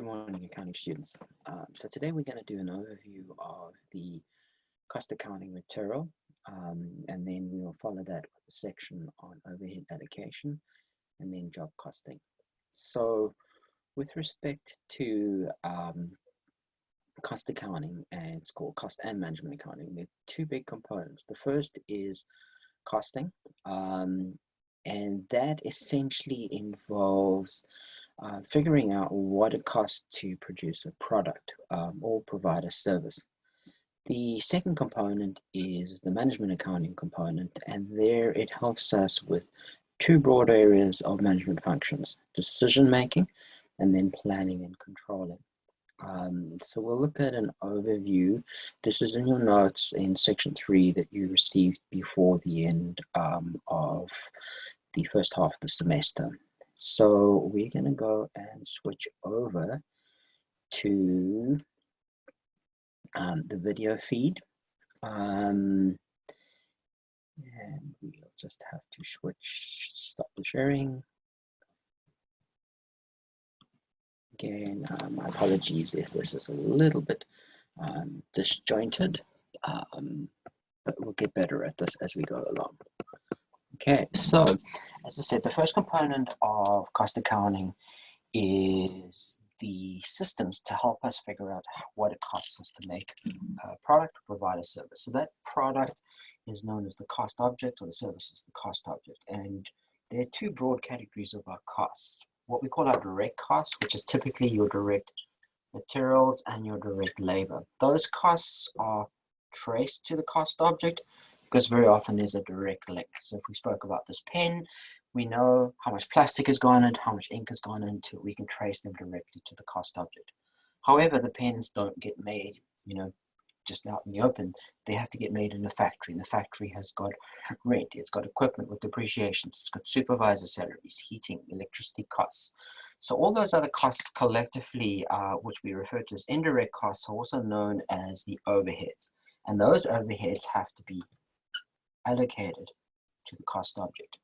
morning, accounting students. So today we're going to do an overview of the cost accounting material, and then we will follow that with a section on overhead allocation and then job costing. So with respect to cost accounting, and it's called cost and management accounting, there are two big components. The first is costing, and that essentially involves figuring out what it costs to produce a product or provide a service. The second component is the management accounting component, and there it helps us with two broad areas of management functions: decision making and then planning and controlling. So we'll look at an overview. This is in your notes in section 3 that you received before the end of the first half of the semester. So we're going to go and switch over to the video feed. And we'll just have to stop the sharing. Again, my apologies if this is a little bit disjointed, but we'll get better at this as we go along. Okay, so as I said, the first component of cost accounting is the systems to help us figure out what it costs us to make a product or provide a service. So that product is known as the cost object, or the service is the cost object. And there are two broad categories of our costs. What we call our direct costs, which is typically your direct materials and your direct labor. Those costs are traced to the cost object because very often there's a direct link. So if we spoke about this pen, we know how much plastic has gone into, how much ink has gone into it. We can trace them directly to the cost object. However, the pens don't get made, just out in the open. They have to get made in a factory, and the factory has got rent, it's got equipment with depreciations, it's got supervisor salaries, heating, electricity costs. So all those other costs collectively, which we refer to as indirect costs, are also known as the overheads. And those overheads have to be allocated to the cost object.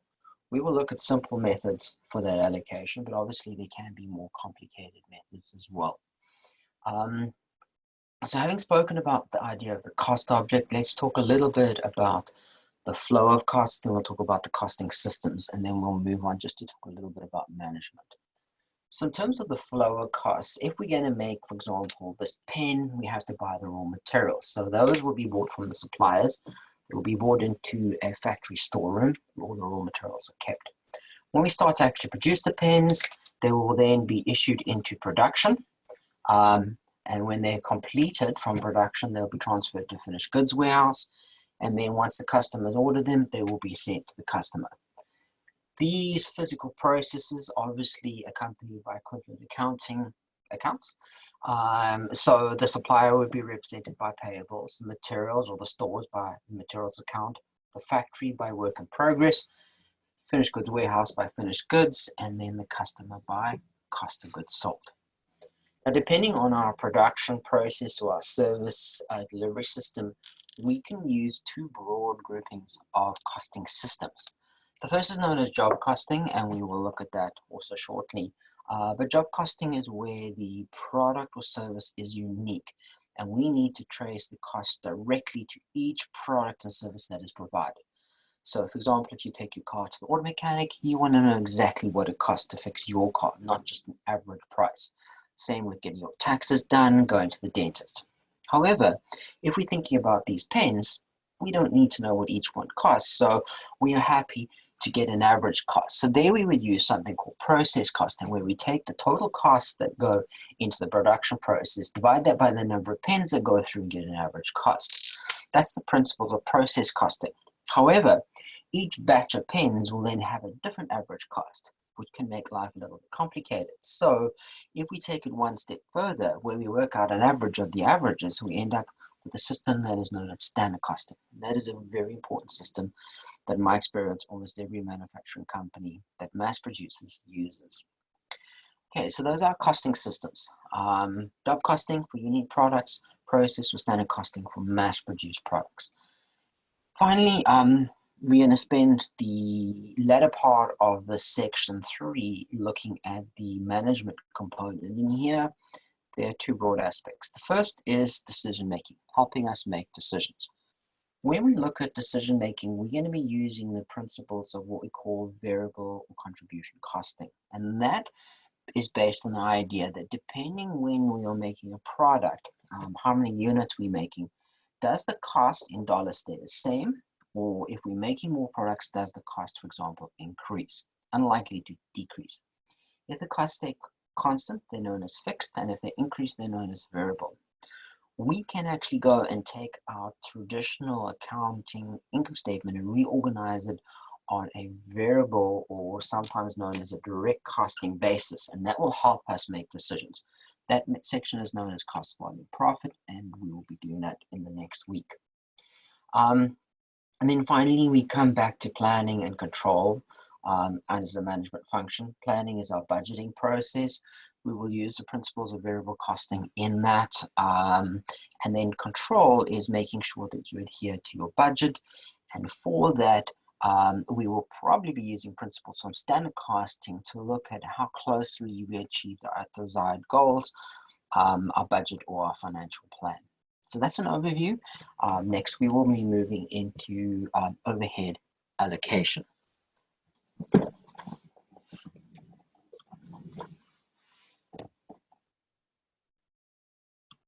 We will look at simple methods for that allocation, but obviously there can be more complicated methods as well. So having spoken about the idea of the cost object, let's talk a little bit about the flow of costs, then we'll talk about the costing systems, and then we'll move on just to talk a little bit about management. So in terms of the flow of costs, if we're going to make, for example, this pen, we have to buy the raw materials. So those will be bought from the suppliers. They will be brought into a factory storeroom where all the raw materials are kept. When we start to actually produce the pens, they will then be issued into production. And when they're completed from production, they'll be transferred to finished goods warehouse. And then once the customers order them, they will be sent to the customer. These physical processes obviously accompanied by equivalent accounts. So the supplier would be represented by payables, the materials or the stores by the materials account, the factory by work in progress, finished goods warehouse by finished goods, and then the customer by cost of goods sold. Now, depending on our production process or our service delivery system, we can use two broad groupings of costing systems. The first is known as job costing, and we will look at that also shortly. But job costing is where the product or service is unique, and we need to trace the cost directly to each product and service that is provided. So, for example, if you take your car to the auto mechanic, you want to know exactly what it costs to fix your car, not just an average price. Same with getting your taxes done, going to the dentist. However, if we're thinking about these pens, we don't need to know what each one costs, so we are happy to get an average cost. So there we would use something called process costing, where we take the total costs that go into the production process, divide that by the number of pens that go through and get an average cost. That's the principles of process costing. However, each batch of pens will then have a different average cost, which can make life a little bit complicated. So if we take it one step further, where we work out an average of the averages, we end up with a system that is known as standard costing. That is a very important system that, in my experience, almost every manufacturing company that mass produces uses. Okay, so those are costing systems. Job costing for unique products, process with standard costing for mass produced products. Finally, we're going to spend the latter part of the section 3 looking at the management component. And here, there are two broad aspects. The first is decision making, helping us make decisions. When we look at decision making, we're going to be using the principles of what we call variable or contribution costing. And that is based on the idea that depending when we are making a product, how many units we're making, does the cost in dollars stay the same? Or if we're making more products, does the cost, for example, increase? Unlikely to decrease. If the costs stay constant, they're known as fixed, and if they increase, they're known as variable. We can actually go and take our traditional accounting income statement and reorganize it on a variable, or sometimes known as a direct costing basis, and that will help us make decisions. That section is known as cost, volume, profit, and we will be doing that in the next week. And then finally, we come back to planning and control as a management function. Planning is our budgeting process. We will use the principles of variable costing in that. And then control is making sure that you adhere to your budget. And for that, we will probably be using principles from standard costing to look at how closely we achieve our desired goals, our budget, or our financial plan. So that's an overview. Next, we will be moving into overhead allocation.